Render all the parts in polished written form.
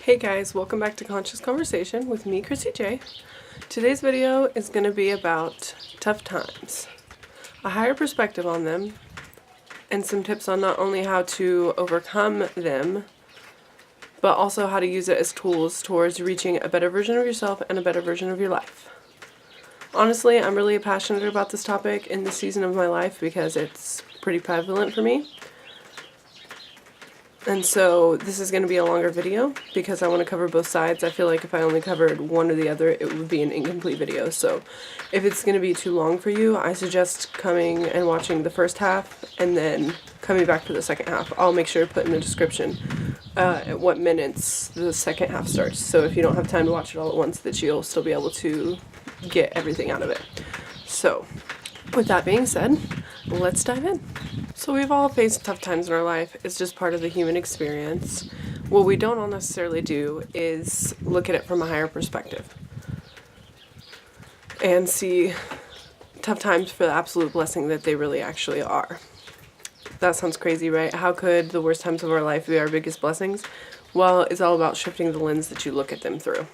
Hey guys, welcome back to Conscious Conversation with me, Chrissy J. Today's video is going to be about tough times, a higher perspective on them, and some tips on not only how to overcome them, but also how to use it as tools towards reaching a better version of yourself and a better version of your life. Honestly, I'm really passionate about this topic in this season of my life because it's pretty prevalent for me. And so this is going to be a longer video because I want to cover both sides. I feel like if I only covered one or the other, it would be an incomplete video. So if it's going to be too long for you, I suggest coming and watching the first half and then coming back for the second half. I'll make sure to put in the description at what minutes the second half starts. So if you don't have time to watch it all at once, that you'll still be able to get everything out of it. So with that being said, let's dive in. So we've all faced tough times in our life. It's just part of the human experience. What we don't all necessarily do is look at it from a higher perspective and see tough times for the absolute blessing that they really actually are. That sounds crazy, right? How could the worst times of our life be our biggest blessings? Well, it's all about shifting the lens that you look at them through.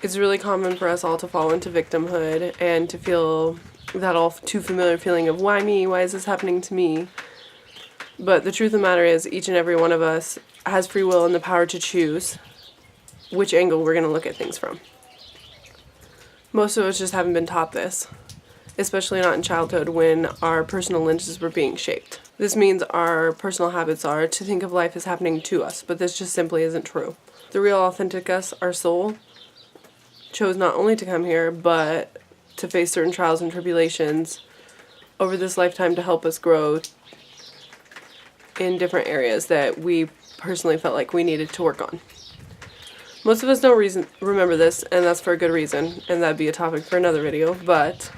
It's really common for us all to fall into victimhood and to feel that all too familiar feeling of why me, why is this happening to me? But the truth of the matter is each and every one of us has free will and the power to choose which angle we're going to look at things from. Most of us just haven't been taught this, especially not in childhood when our personal lenses were being shaped. This means our personal habits are to think of life as happening to us, but this just simply isn't true. The real authentic us, our soul, chose not only to come here, but to face certain trials and tribulations over this lifetime to help us grow in different areas that we personally felt like we needed to work on. Most of us don't remember this, and that's for a good reason, and that'd be a topic for another video, but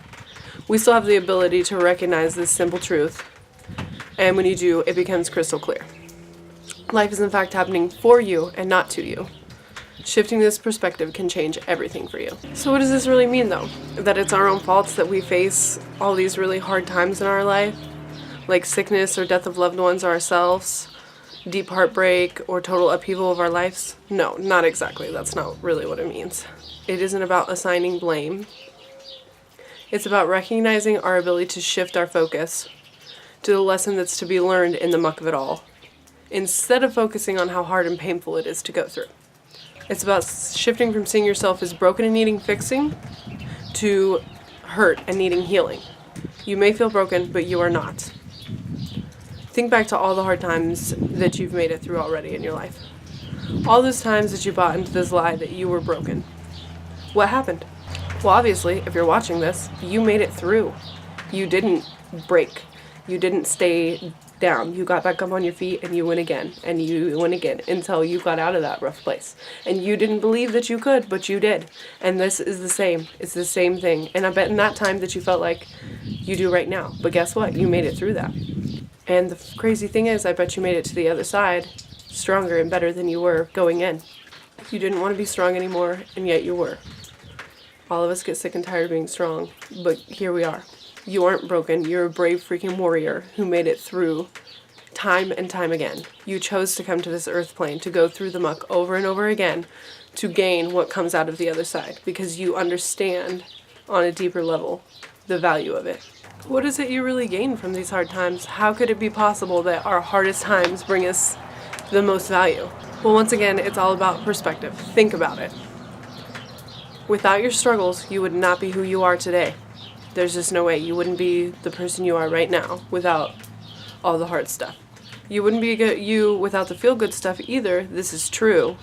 we still have the ability to recognize this simple truth, and when you do, it becomes crystal clear. Life is in fact happening for you and not to you. Shifting this perspective can change everything for you. So what does this really mean though? That it's our own faults that we face all these really hard times in our life? Like sickness or death of loved ones or ourselves? Deep heartbreak or total upheaval of our lives? No, not exactly. That's not really what it means. It isn't about assigning blame. It's about recognizing our ability to shift our focus to the lesson that's to be learned in the muck of it all, instead of focusing on how hard and painful it is to go through. It's about shifting from seeing yourself as broken and needing fixing to hurt and needing healing. You may feel broken, but you are not. Think back to all the hard times that you've made it through already in your life. All those times that you bought into this lie that you were broken. What happened? Well, obviously, if you're watching this, you made it through. You didn't break. You didn't stay down. You got back up on your feet and you went again and you went again until you got out of that rough place. And you didn't believe that you could, but you did. And this is the same. It's the same thing. And I bet in that time that you felt like you do right now. But guess what? You made it through that. And the crazy thing is, I bet you made it to the other side stronger and better than you were going in. You didn't want to be strong anymore, and yet you were. All of us get sick and tired of being strong, but here we are. You aren't broken. You're a brave freaking warrior who made it through time and time again. You chose to come to this earth plane to go through the muck over and over again to gain what comes out of the other side because you understand on a deeper level the value of it. What is it you really gain from these hard times? How could it be possible that our hardest times bring us the most value? Well, once again, it's all about perspective. Think about it. Without your struggles, you would not be who you are today. There's just no way. You wouldn't be the person you are right now without all the hard stuff. You wouldn't be you without the feel-good stuff either. This is true.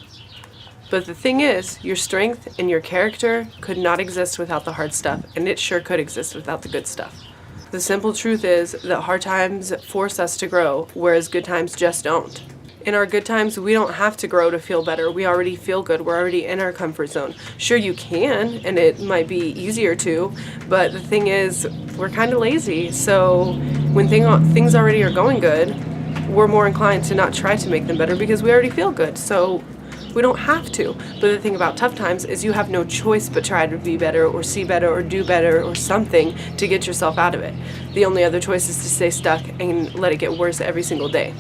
But the thing is, your strength and your character could not exist without the hard stuff, and it sure could exist without the good stuff. The simple truth is that hard times force us to grow, whereas good times just don't. In our good times, we don't have to grow to feel better. We already feel good. We're already in our comfort zone. Sure, you can, and it might be easier to, but the thing is, we're kind of lazy. So when things already are going good, we're more inclined to not try to make them better because we already feel good. So we don't have to. But the thing about tough times is you have no choice but try to be better or see better or do better or something to get yourself out of it. The only other choice is to stay stuck and let it get worse every single day.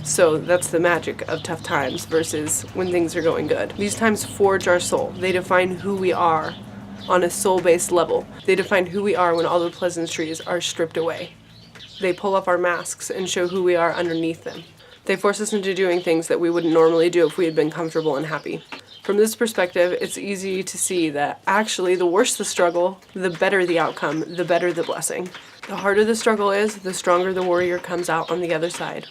So that's the magic of tough times versus when things are going good. These times forge our soul. They define who we are on a soul-based level. They define who we are when all the pleasantries are stripped away. They pull off our masks and show who we are underneath them. They force us into doing things that we wouldn't normally do if we had been comfortable and happy. From this perspective, it's easy to see that actually the worse the struggle, the better the outcome, the better the blessing. The harder the struggle is, the stronger the warrior comes out on the other side.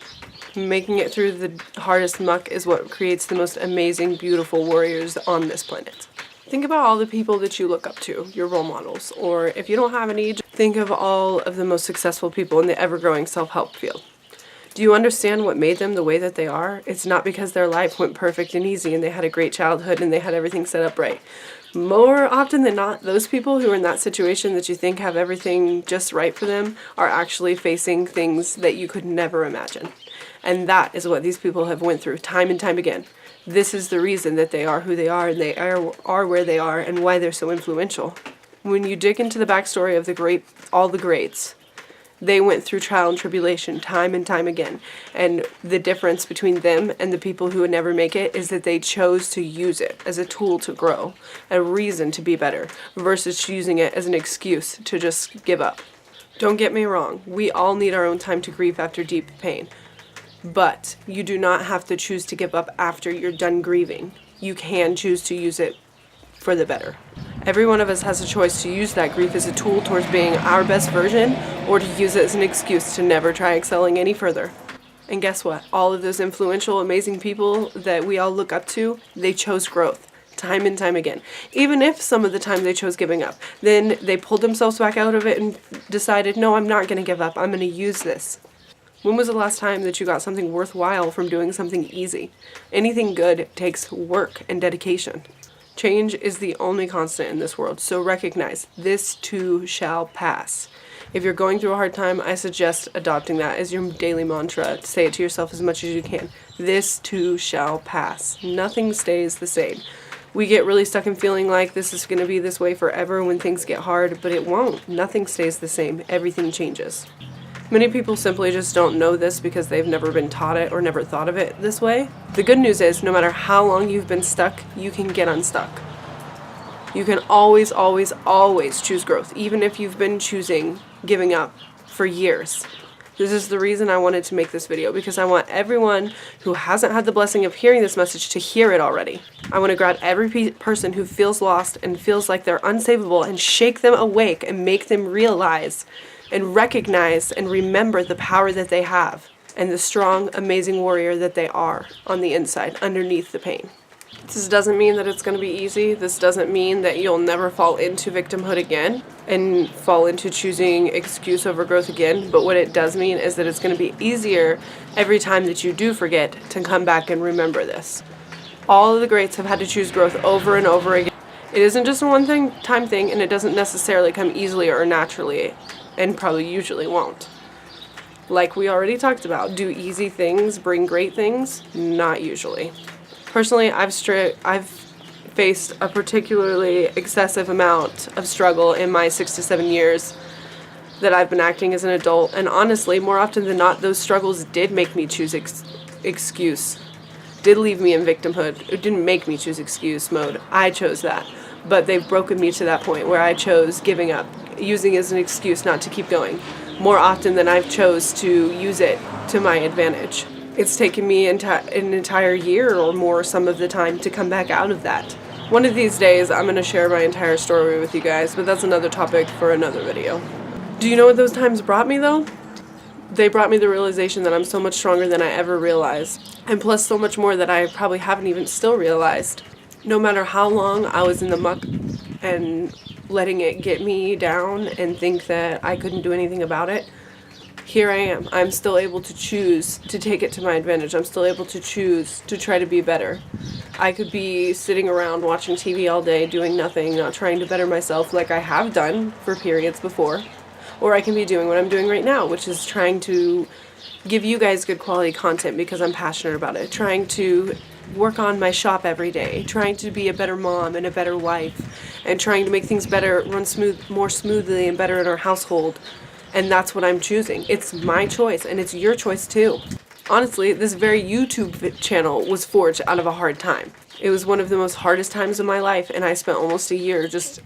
Making it through the hardest muck is what creates the most amazing, beautiful warriors on this planet. Think about all the people that you look up to, your role models, or if you don't have any, think of all of the most successful people in the ever-growing self-help field. Do you understand what made them the way that they are? It's not because their life went perfect and easy and they had a great childhood and they had everything set up right. More often than not, those people who are in that situation that you think have everything just right for them are actually facing things that you could never imagine. And that is what these people have went through time and time again. This is the reason that they are who they are and they are where they are and why they're so influential. When you dig into the backstory of all the greats, they went through trial and tribulation time and time again. And the difference between them and the people who would never make it is that they chose to use it as a tool to grow, a reason to be better, versus using it as an excuse to just give up. Don't get me wrong, we all need our own time to grieve after deep pain. But you do not have to choose to give up after you're done grieving. You can choose to use it for the better. Every one of us has a choice to use that grief as a tool towards being our best version, or to use it as an excuse to never try excelling any further. And guess what? All of those influential, amazing people that we all look up to, they chose growth time and time again. Even if some of the time they chose giving up, then they pulled themselves back out of it and decided, no, I'm not going to give up. I'm going to use this. When was the last time that you got something worthwhile from doing something easy? Anything good takes work and dedication. Change is the only constant in this world, so recognize this too shall pass. If you're going through a hard time, I suggest adopting that as your daily mantra. Say it to yourself as much as you can. This too shall pass. Nothing stays the same. We get really stuck in feeling like this is going to be this way forever when things get hard, but it won't. Nothing stays the same. Everything changes. Many people simply just don't know this because they've never been taught it or never thought of it this way. The good news is, no matter how long you've been stuck, you can get unstuck. You can always, always, always choose growth, even if you've been choosing giving up for years. This is the reason I wanted to make this video, because I want everyone who hasn't had the blessing of hearing this message to hear it already. I want to grab every person who feels lost and feels like they're unsavable and shake them awake and make them realize and recognize and remember the power that they have and the strong, amazing warrior that they are on the inside, underneath the pain. This doesn't mean that it's going to be easy. This doesn't mean that you'll never fall into victimhood again and fall into choosing excuse over growth again. But what it does mean is that it's going to be easier every time that you do forget to come back and remember this. All of the greats have had to choose growth over and over again. It isn't just a one-time thing, and it doesn't necessarily come easily or naturally, and probably usually won't. Like we already talked about, do easy things bring great things? Not usually. Personally, I've faced a particularly excessive amount of struggle in my 6 to 7 years that I've been acting as an adult, and honestly, more often than not, those struggles did make me choose excuse, did leave me in victimhood. It didn't make me choose excuse mode. I chose that, but they've broken me to that point where I chose giving up, using it as an excuse not to keep going, more often than I've chose to use it to my advantage. It's taken me an entire year or more some of the time to come back out of that. One of these days I'm going to share my entire story with you guys, but that's another topic for another video. Do you know what those times brought me though? They brought me the realization that I'm so much stronger than I ever realized, and plus so much more that I probably haven't even still realized. No matter how long I was in the muck and letting it get me down and think that I couldn't do anything about it, here I am. I'm still able to choose to take it to my advantage. I'm still able to choose to try to be better. I could be sitting around watching TV all day, doing nothing, not trying to better myself like I have done for periods before. Or I can be doing what I'm doing right now, which is trying to give you guys good quality content because I'm passionate about it. Trying to work on my shop every day. Trying to be a better mom and a better wife. And trying to make things better, run more smoothly and better in our household. And that's what I'm choosing. It's my choice, and it's your choice too. Honestly, this very YouTube channel was forged out of a hard time. It was one of the most hardest times of my life, and I spent almost a year just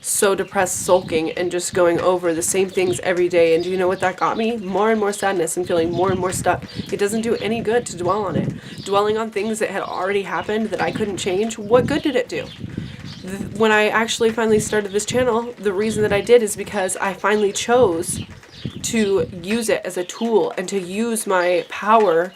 so depressed, sulking, and just going over the same things every day. And do you know what that got me? More and more sadness and feeling more and more stuck. It doesn't do any good to dwell on it. Dwelling on things that had already happened that I couldn't change, what good did it do? When I actually finally started this channel, the reason that I did is because I finally chose to use it as a tool and to use my power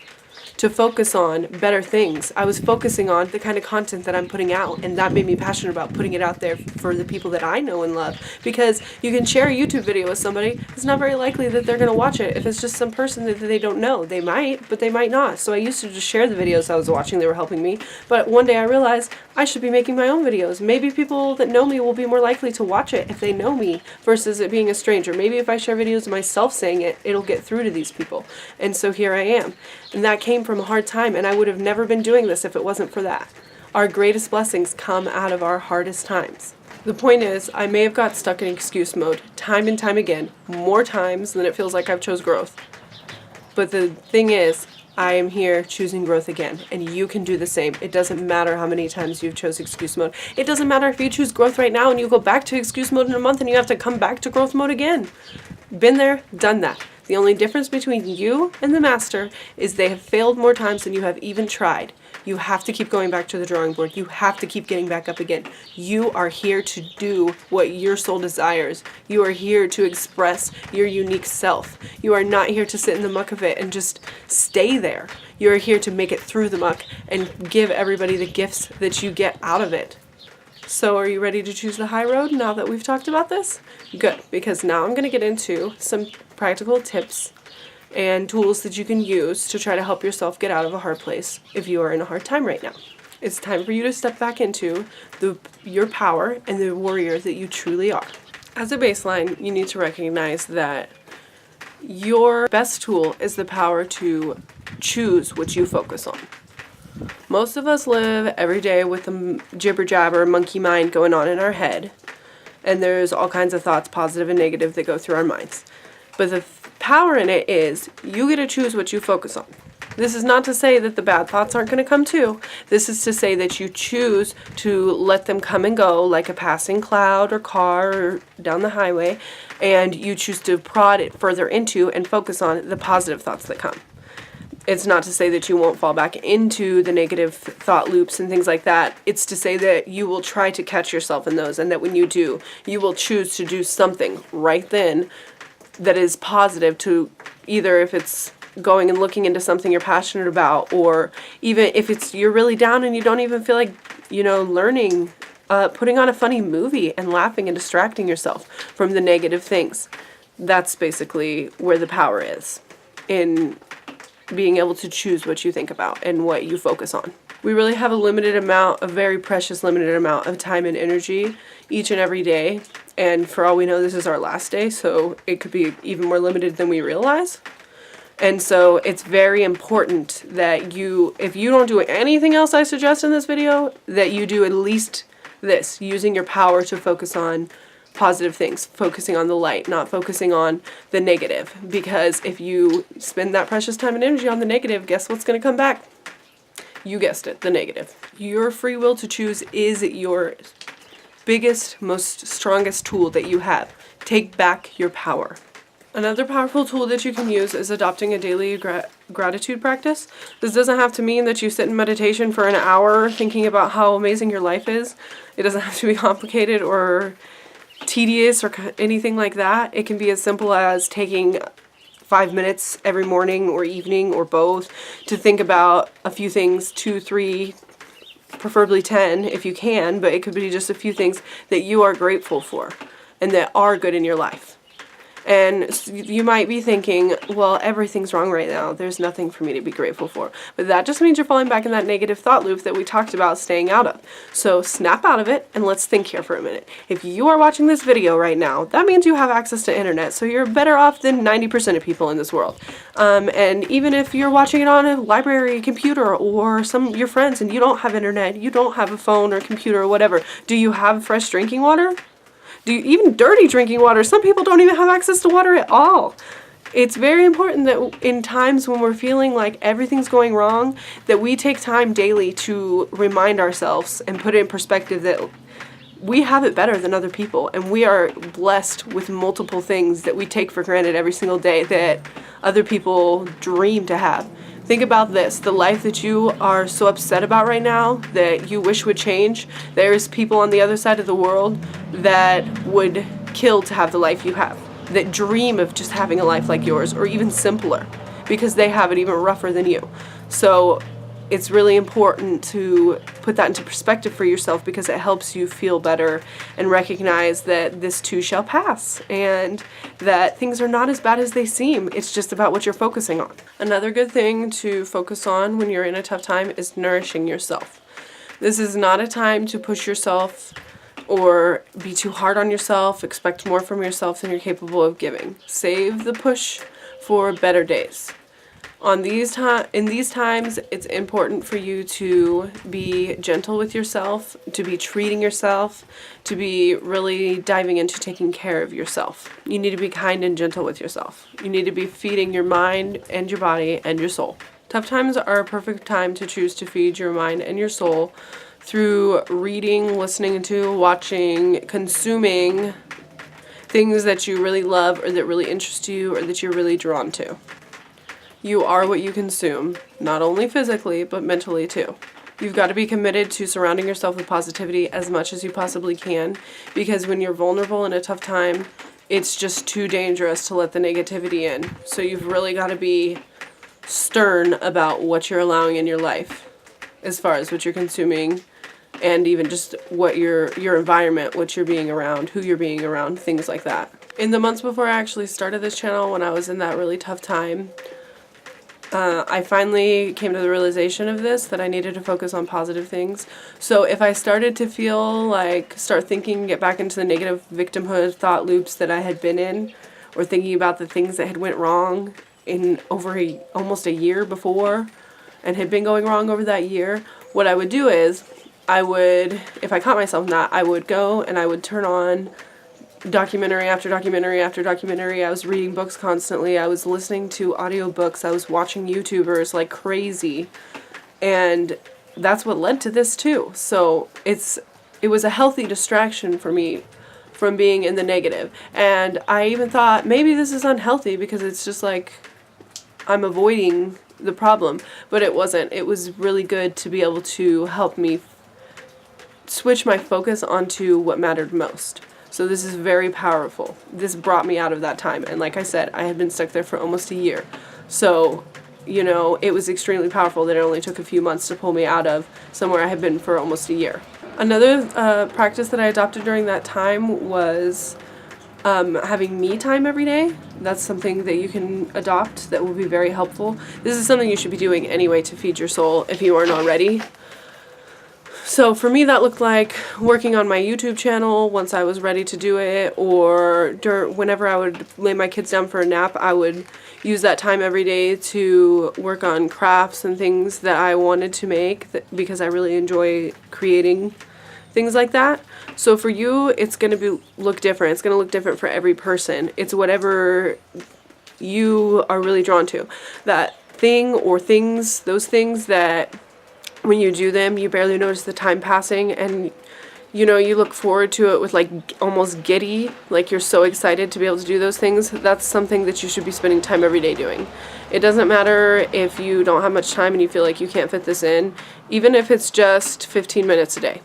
to focus on better things. I was focusing on the kind of content that I'm putting out, and that made me passionate about putting it out there for the people that I know and love. Because you can share a YouTube video with somebody, it's not very likely that they're going to watch it. If it's just some person that they don't know, they might, but they might not. So I used to just share the videos I was watching, they were helping me. But one day I realized I should be making my own videos. Maybe people that know me will be more likely to watch it if they know me versus it being a stranger. Maybe if I share videos of myself saying it, it'll get through to these people. And so here I am. And that came from a hard time, and I would have never been doing this if it wasn't for that. Our greatest blessings come out of our hardest times. The point is, I may have got stuck in excuse mode time and time again, more times than it feels like I've chose growth. But the thing is, I am here choosing growth again, and you can do the same. It doesn't matter how many times you've chose excuse mode. It doesn't matter if you choose growth right now and you go back to excuse mode in a month and you have to come back to growth mode again. Been there, done that. The only difference between you and the master is they have failed more times than you have even tried. You have to keep going back to the drawing board. You have to keep getting back up again. You are here to do what your soul desires. You are here to express your unique self. You are not here to sit in the muck of it and just stay there. You are here to make it through the muck and give everybody the gifts that you get out of it. So are you ready to choose the high road now that we've talked about this? Good, because now I'm going to get into some practical tips and tools that you can use to try to help yourself get out of a hard place if you are in a hard time right now. It's time for you to step back into your power and the warrior that you truly are. As a baseline, you need to recognize that your best tool is the power to choose what you focus on. Most of us live every day with a jibber jabber monkey mind going on in our head, and there's all kinds of thoughts, positive and negative, that go through our minds. But the power in it is you get to choose what you focus on. This is not to say that the bad thoughts aren't going to come too. This is to say that you choose to let them come and go like a passing cloud or car or down the highway, and you choose to prod it further into and focus on the positive thoughts that come. It's not to say that you won't fall back into the negative thought loops and things like that. It's to say that you will try to catch yourself in those, and that when you do, you will choose to do something right then that is positive, to either if it's going and looking into something you're passionate about, or even if it's you're really down and you don't even feel like, learning, putting on a funny movie and laughing and distracting yourself from the negative things. That's basically where the power is, in being able to choose what you think about and what you focus on. We really have a very precious limited amount of time and energy each and every day. And for all we know, this is our last day, so it could be even more limited than we realize. And so it's very important that if you don't do anything else I suggest in this video, that you do at least this, using your power to focus on positive things, focusing on the light, not focusing on the negative. Because if you spend that precious time and energy on the negative, guess what's going to come back? You guessed it, the negative. Your free will to choose is your biggest, most strongest tool that you have. Take back your power. Another powerful tool that you can use is adopting a daily gratitude practice. This doesn't have to mean that you sit in meditation for an hour thinking about how amazing your life is. It doesn't have to be complicated or tedious or anything like that. It can be as simple as taking 5 minutes every morning or evening or both to think about a few things, 2, 3, preferably 10 if you can, but it could be just a few things that you are grateful for and that are good in your life. And you might be thinking, well, everything's wrong right now. There's nothing for me to be grateful for. But that just means you're falling back in that negative thought loop that we talked about staying out of. So snap out of it and let's think here for a minute. If you are watching this video right now, that means you have access to internet. So you're better off than 90% of people in this world. And even if you're watching it on a library computer or your friends and you don't have internet, you don't have a phone or computer or whatever, do you have fresh drinking water? Even dirty drinking water? Some people don't even have access to water at all. It's very important that in times when we're feeling like everything's going wrong, that we take time daily to remind ourselves and put it in perspective that we have it better than other people, and we are blessed with multiple things that we take for granted every single day that other people dream to have. Think about this, the life that you are so upset about right now that you wish would change, there's people on the other side of the world that would kill to have the life you have, that dream of just having a life like yours, or even simpler, because they have it even rougher than you. So it's really important to put that into perspective for yourself, because it helps you feel better and recognize that this too shall pass and that things are not as bad as they seem. It's just about what you're focusing on. Another good thing to focus on when you're in a tough time is nourishing yourself. This is not a time to push yourself or be too hard on yourself, expect more from yourself than you're capable of giving. Save the push for better days. In these times, it's important for you to be gentle with yourself, to be treating yourself, to be really diving into taking care of yourself. You need to be kind and gentle with yourself. You need to be feeding your mind and your body and your soul. Tough times are a perfect time to choose to feed your mind and your soul through reading, listening to, watching, consuming things that you really love or that really interest you or that you're really drawn to. You are what you consume, not only physically, but mentally too. You've got to be committed to surrounding yourself with positivity as much as you possibly can, because when you're vulnerable in a tough time, it's just too dangerous to let the negativity in. So you've really got to be stern about what you're allowing in your life, as far as what you're consuming, and even just what your environment, what you're being around, who you're being around, things like that. In the months before I actually started this channel, when I was in that really tough time, I finally came to the realization of this, that I needed to focus on positive things. So if I started to feel like, start thinking, get back into the negative victimhood thought loops that I had been in, or thinking about the things that had went wrong in almost a year before, and had been going wrong over that year, what I would do is, if I caught myself in that, I would go and I would turn on documentary after documentary after documentary. I was reading books constantly. I was listening to audiobooks. I was watching YouTubers like crazy. And that's what led to this too. So it was a healthy distraction for me from being in the negative. And I even thought maybe this is unhealthy because it's just like I'm avoiding the problem. But it wasn't. It was really good to be able to help me switch my focus onto what mattered most. So this is very powerful. This brought me out of that time. And like I said, I had been stuck there for almost a year. So, you know, it was extremely powerful that it only took a few months to pull me out of somewhere I had been for almost a year. Another practice that I adopted during that time was having me time every day. That's something that you can adopt that will be very helpful. This is something you should be doing anyway to feed your soul if you aren't already. So for me, that looked like working on my YouTube channel once I was ready to do it, or whenever I would lay my kids down for a nap, I would use that time every day to work on crafts and things that I wanted to make because I really enjoy creating things like that. So for you, it's going to look different. It's going to look different for every person. It's whatever you are really drawn to. That thing or things, those things that when you do them, you barely notice the time passing, and you know, you look forward to it with like almost giddy, like you're so excited to be able to do those things. That's something that you should be spending time every day doing. It doesn't matter if you don't have much time and you feel like you can't fit this in, even if it's just 15 minutes a day.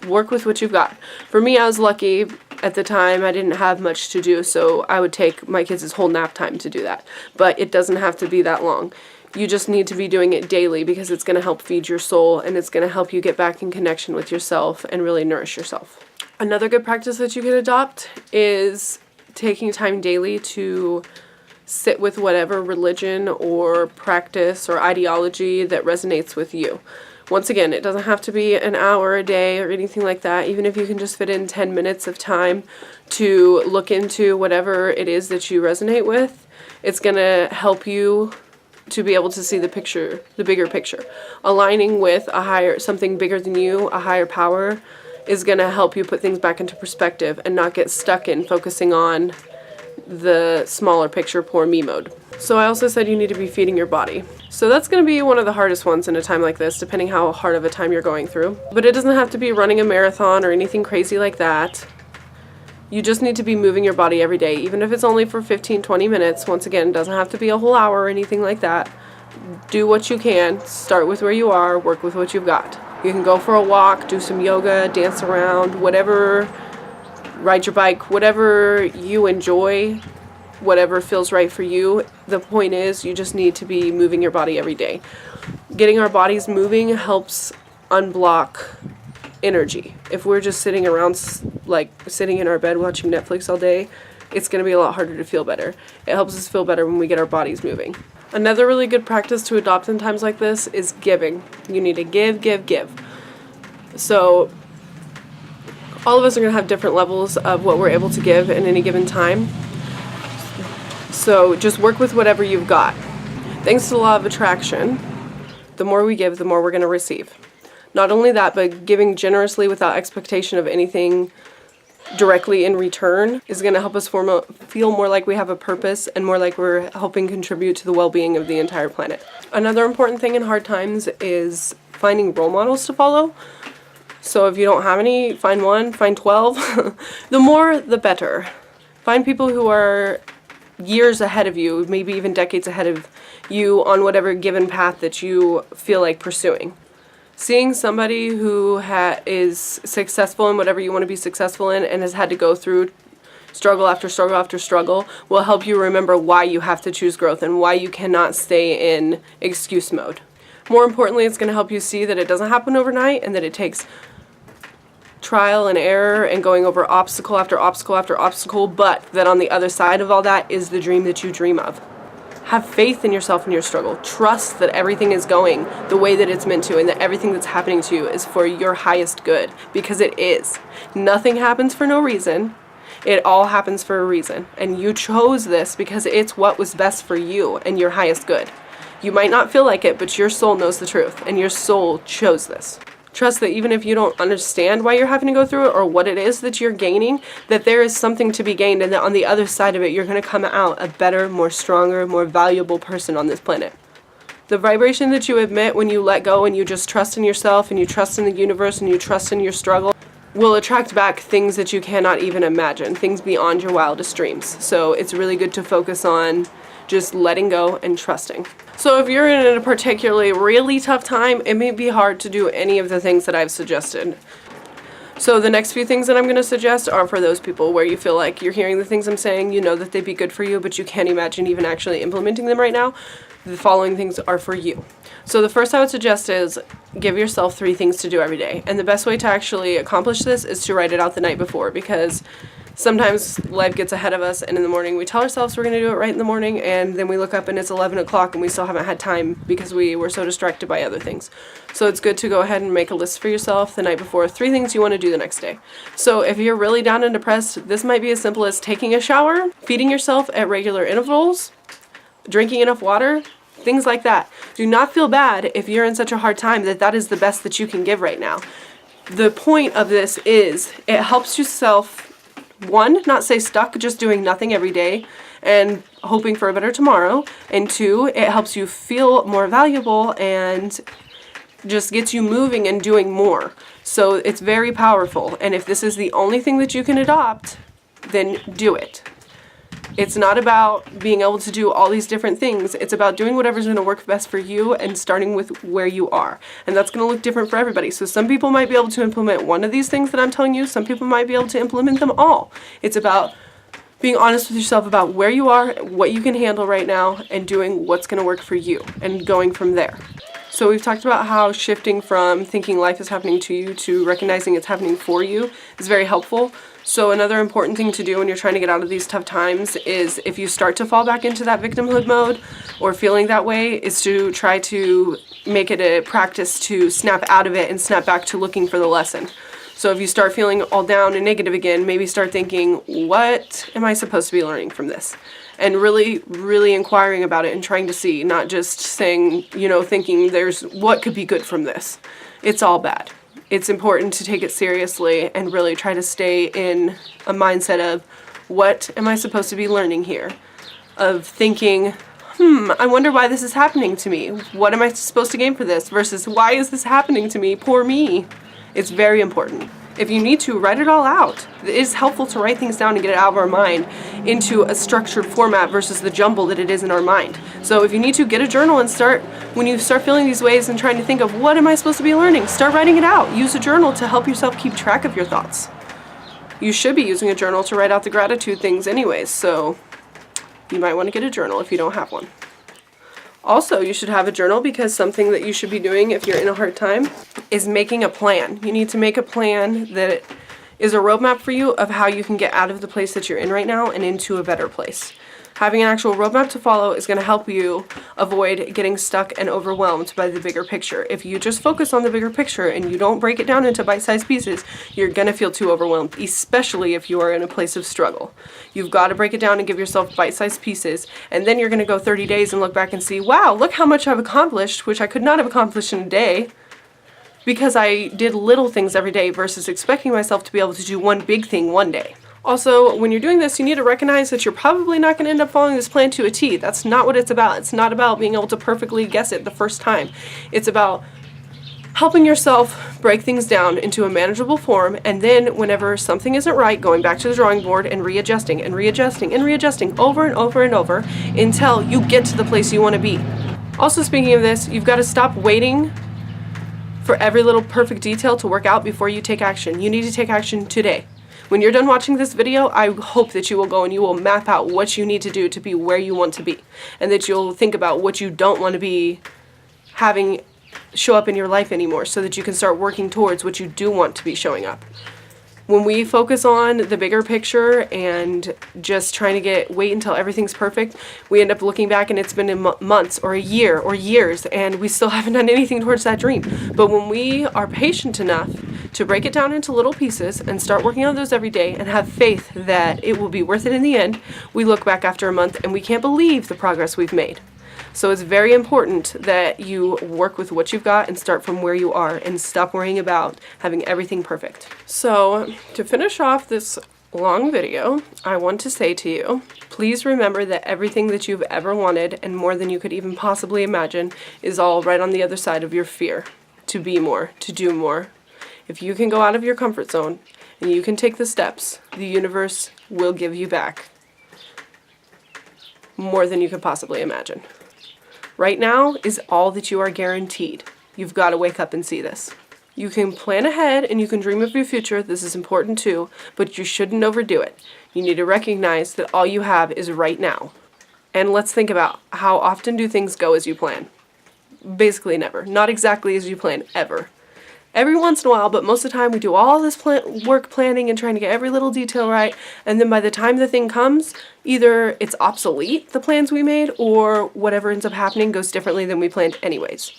Work with what you've got. For me, I was lucky at the time. I didn't have much to do, so I would take my kids' whole nap time to do that. But it doesn't have to be that long. You just need to be doing it daily because it's going to help feed your soul, and it's going to help you get back in connection with yourself and really nourish yourself. Another good practice that you can adopt is taking time daily to sit with whatever religion or practice or ideology that resonates with you. Once again, it doesn't have to be an hour a day or anything like that. Even if you can just fit in 10 minutes of time to look into whatever it is that you resonate with, it's going to help you to be able to see the picture, the bigger picture. Aligning with something bigger than you, a higher power, is going to help you put things back into perspective and not get stuck in focusing on the smaller picture, poor me mode. So I also said you need to be feeding your body. So that's going to be one of the hardest ones in a time like this, depending how hard of a time you're going through. But it doesn't have to be running a marathon or anything crazy like that. You just need to be moving your body every day, even if it's only for 15-20 minutes. Once again, it doesn't have to be a whole hour or anything like that. Do what you can. Start with where you are, work with what you've got. You can go for a walk, do some yoga, dance around, whatever, ride your bike, whatever you enjoy, whatever feels right for you. The point is, you just need to be moving your body every day. Getting our bodies moving helps unblock energy. If we're just sitting around, like sitting in our bed watching Netflix all day, it's going to be a lot harder to feel better. It helps us feel better when we get our bodies moving. Another really good practice to adopt in times like this is giving. You need to give, give, give. So all of us are going to have different levels of what we're able to give in any given time. So just work with whatever you've got. Thanks to the law of attraction, the more we give, the more we're going to receive. Not only that, but giving generously without expectation of anything directly in return is going to help us feel more like we have a purpose and more like we're helping contribute to the well-being of the entire planet. Another important thing in hard times is finding role models to follow. So if you don't have any, find one, find 12. The more, the better. Find people who are years ahead of you, maybe even decades ahead of you on whatever given path that you feel like pursuing. Seeing somebody who is successful in whatever you want to be successful in and has had to go through struggle after struggle after struggle will help you remember why you have to choose growth and why you cannot stay in excuse mode. More importantly, it's going to help you see that it doesn't happen overnight and that it takes trial and error and going over obstacle after obstacle after obstacle, but that on the other side of all that is the dream that you dream of. Have faith in yourself and your struggle. Trust that everything is going the way that it's meant to and that everything that's happening to you is for your highest good, because it is. Nothing happens for no reason. It all happens for a reason. And you chose this because it's what was best for you and your highest good. You might not feel like it, but your soul knows the truth and your soul chose this. Trust that even if you don't understand why you're having to go through it or what it is that you're gaining, that there is something to be gained and that on the other side of it, you're going to come out a better, more stronger, more valuable person on this planet. The vibration that you emit when you let go and you just trust in yourself and you trust in the universe and you trust in your struggle will attract back things that you cannot even imagine, things beyond your wildest dreams. So it's really good to focus on just letting go and trusting. So if you're in a particularly really tough time, it may be hard to do any of the things that I've suggested. So the next few things that I'm going to suggest are for those people where you feel like you're hearing the things I'm saying, you know that they'd be good for you, but you can't imagine even actually implementing them right now. The following things are for you. So the first I would suggest is give yourself 3 things to do every day. And the best way to actually accomplish this is to write it out the night before, because sometimes life gets ahead of us and in the morning we tell ourselves we're going to do it right in the morning and then we look up and it's 11 o'clock and we still haven't had time because we were so distracted by other things. So it's good to go ahead and make a list for yourself the night before, 3 things you want to do the next day. So if you're really down and depressed, this might be as simple as taking a shower, feeding yourself at regular intervals, drinking enough water, things like that. Do not feel bad if you're in such a hard time that is the best that you can give right now. The point of this is it helps yourself, 1, not stay stuck just doing nothing every day and hoping for a better tomorrow, and 2, it helps you feel more valuable and just gets you moving and doing more. So it's very powerful, and if this is the only thing that you can adopt, then do it. It's not about being able to do all these different things. It's about doing whatever's going to work best for you and starting with where you are. And that's going to look different for everybody. So some people might be able to implement one of these things that I'm telling you. Some people might be able to implement them all. It's about being honest with yourself about where you are, what you can handle right now, and doing what's going to work for you and going from there. So we've talked about how shifting from thinking life is happening to you to recognizing it's happening for you is very helpful. So another important thing to do when you're trying to get out of these tough times is if you start to fall back into that victimhood mode or feeling that way, is to try to make it a practice to snap out of it and snap back to looking for the lesson. So if you start feeling all down and negative again, maybe start thinking, what am I supposed to be learning from this? And really, really inquiring about it and trying to see, not just saying, thinking there's what could be good from this. It's all bad. It's important to take it seriously and really try to stay in a mindset of What am I supposed to be learning here? Of thinking, I wonder why this is happening to me. What am I supposed to gain for this? Versus, why is this happening to me? Poor me. It's very important. If you need to, write it all out. It is helpful to write things down and get it out of our mind into a structured format versus the jumble that it is in our mind. So if you need to, get a journal and when you start feeling these ways and trying to think of what am I supposed to be learning, start writing it out. Use a journal to help yourself keep track of your thoughts. You should be using a journal to write out the gratitude things anyways, so you might want to get a journal if you don't have one. Also, you should have a journal because something that you should be doing if you're in a hard time is making a plan. You need to make a plan that is a roadmap for you of how you can get out of the place that you're in right now and into a better place. Having an actual roadmap to follow is going to help you avoid getting stuck and overwhelmed by the bigger picture. If you just focus on the bigger picture and you don't break it down into bite-sized pieces, you're going to feel too overwhelmed, especially if you are in a place of struggle. You've got to break it down and give yourself bite-sized pieces, and then you're going to go 30 days and look back and see, wow, look how much I've accomplished, which I could not have accomplished in a day, because I did little things every day versus expecting myself to be able to do one big thing one day. Also, when you're doing this, you need to recognize that you're probably not going to end up following this plan to a T. That's not what it's about. It's not about being able to perfectly guess it the first time. It's about helping yourself break things down into a manageable form, and then whenever something isn't right, going back to the drawing board and readjusting and readjusting and readjusting over and over and over until you get to the place you want to be. Also, speaking of this, you've got to stop waiting for every little perfect detail to work out before you take action. You need to take action today. When you're done watching this video, I hope that you will go and you will map out what you need to do to be where you want to be, and that you'll think about what you don't want to be having show up in your life anymore so that you can start working towards what you do want to be showing up. When we focus on the bigger picture and just trying to wait until everything's perfect, we end up looking back and it's been months or a year or years and we still haven't done anything towards that dream. But when we are patient enough to break it down into little pieces and start working on those every day and have faith that it will be worth it in the end, we look back after a month and we can't believe the progress we've made. So it's very important that you work with what you've got and start from where you are and stop worrying about having everything perfect. So to finish off this long video, I want to say to you, please remember that everything that you've ever wanted and more than you could even possibly imagine is all right on the other side of your fear. To be more, to do more. If you can go out of your comfort zone and you can take the steps, the universe will give you back more than you could possibly imagine. Right now is all that you are guaranteed. You've got to wake up and see this. You can plan ahead and you can dream of your future. This is important too, but you shouldn't overdo it. You need to recognize that all you have is right now. And let's think about how often do things go as you plan? Basically never. Not exactly as you plan, ever. Every once in a while, but most of the time we do all this work planning and trying to get every little detail right, and then by the time the thing comes, either it's obsolete, the plans we made, or whatever ends up happening goes differently than we planned anyways.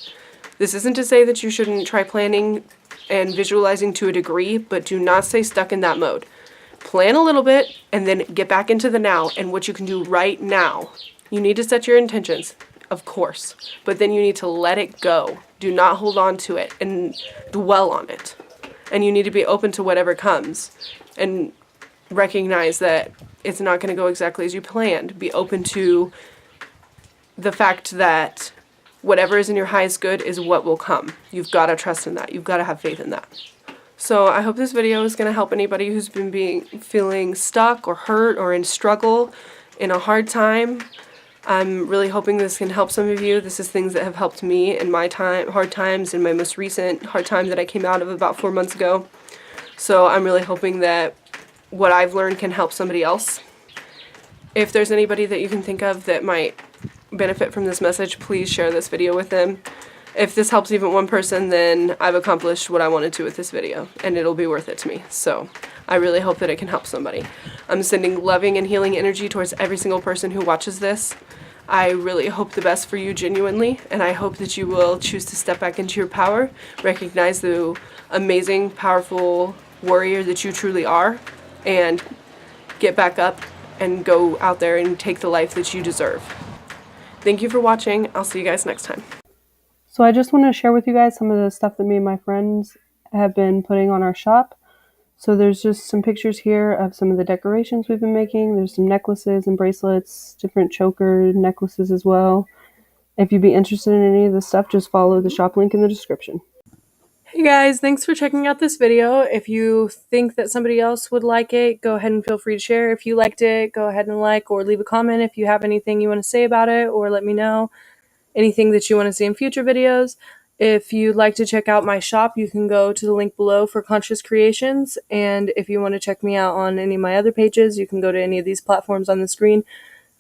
This isn't to say that you shouldn't try planning and visualizing to a degree, but do not stay stuck in that mode. Plan a little bit, and then get back into the now and what you can do right now. You need to set your intentions, of course, but then you need to let it go. Do not hold on to it and dwell on it. And you need to be open to whatever comes and recognize that it's not going to go exactly as you planned. Be open to the fact that whatever is in your highest good is what will come. You've got to trust in that. You've got to have faith in that. So I hope this video is going to help anybody who's been feeling stuck or hurt or in struggle in a hard time. I'm really hoping this can help some of you. This is things that have helped me in my hard times, in my most recent hard time that I came out of about 4 months ago. So I'm really hoping that what I've learned can help somebody else. If there's anybody that you can think of that might benefit from this message, please share this video with them. If this helps even one person, then I've accomplished what I wanted to with this video, and it'll be worth it to me. So I really hope that it can help somebody. I'm sending loving and healing energy towards every single person who watches this. I really hope the best for you genuinely, and I hope that you will choose to step back into your power, recognize the amazing, powerful warrior that you truly are, and get back up and go out there and take the life that you deserve. Thank you for watching. I'll see you guys next time. So I just want to share with you guys some of the stuff that me and my friends have been putting on our shop. So there's just some pictures here of some of the decorations we've been making. There's some necklaces and bracelets, different choker necklaces as well. If you'd be interested in any of this stuff, just follow the shop link in the description. Hey guys, thanks for checking out this video. If you think that somebody else would like it, go ahead and feel free to share. If you liked it, go ahead and like or leave a comment if you have anything you want to say about it, or let me know anything that you want to see in future videos. If you'd like to check out my shop, you can go to the link below for Conscious Creations. And if you want to check me out on any of my other pages, you can go to any of these platforms on the screen,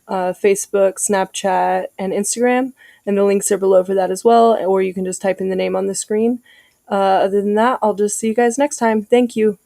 Facebook, Snapchat, and Instagram. And the links are below for that as well, or you can just type in the name on the screen. Other than that, I'll just see you guys next time. Thank you.